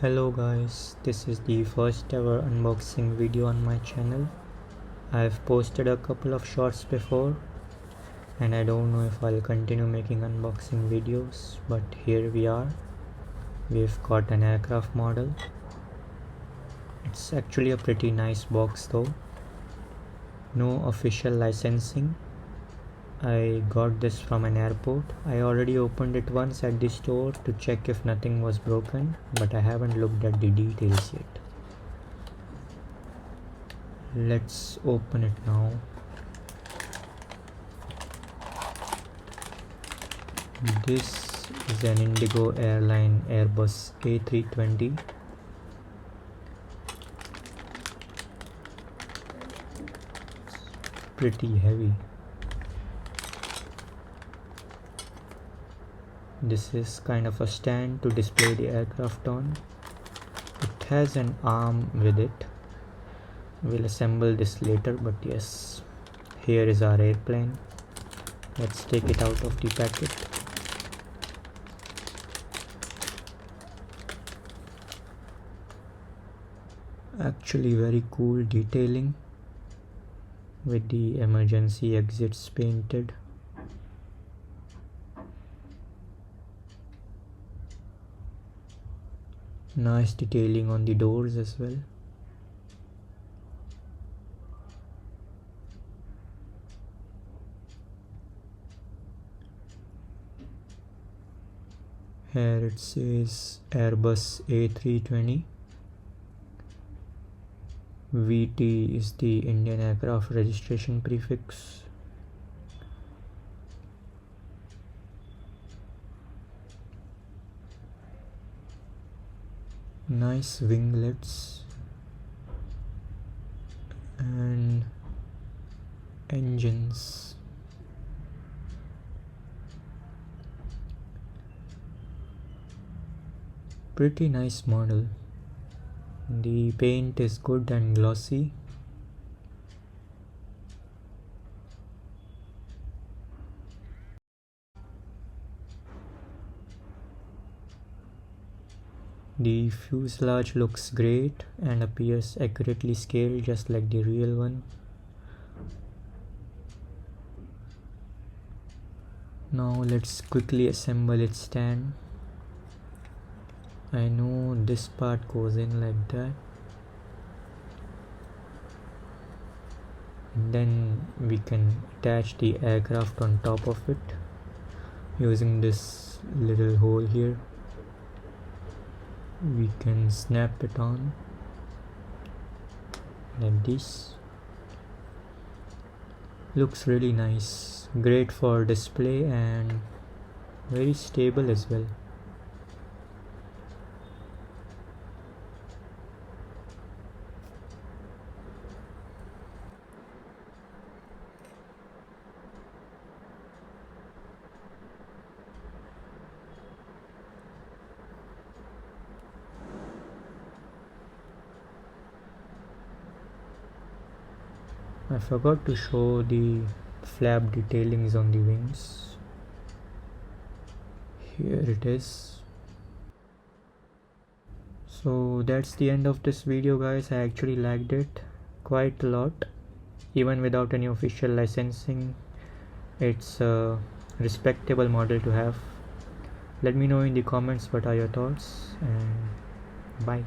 Hello guys, this is the first ever unboxing video on my channel. I've posted a couple of shorts before and I don't know if I'll continue making unboxing videos, but here we are. We've got an aircraft model. It's actually a pretty nice box though. No official licensing. I got this from an airport. I already opened it once at the store to check if nothing was broken, but I haven't looked at the details yet. Let's open it now. This is an Indigo Airline Airbus A320. Pretty heavy. This is kind of a stand to display the aircraft on. It has an arm with it. We'll assemble this later, but yes, here is our airplane. Let's take it out of the packet. Actually very cool detailing with the emergency exits painted. Nice detailing on the doors as well. Here it says Airbus A320. VT is the Indian aircraft registration prefix. Nice winglets and engines. Pretty nice model. The paint is good and glossy. The fuselage looks great and appears accurately scaled just like the real one. Now let's quickly assemble its stand. I know this part goes in like that. And then we can attach the aircraft on top of it using this little hole here. We can snap it on like this. Looks really nice, great for display and very stable as well. I forgot to show the flap detailings on the wings. Here it is. So that's the end of this video guys. I actually liked it quite a lot. Even without any official licensing, it's a respectable model to have. Let me know in the comments what are your thoughts, and bye.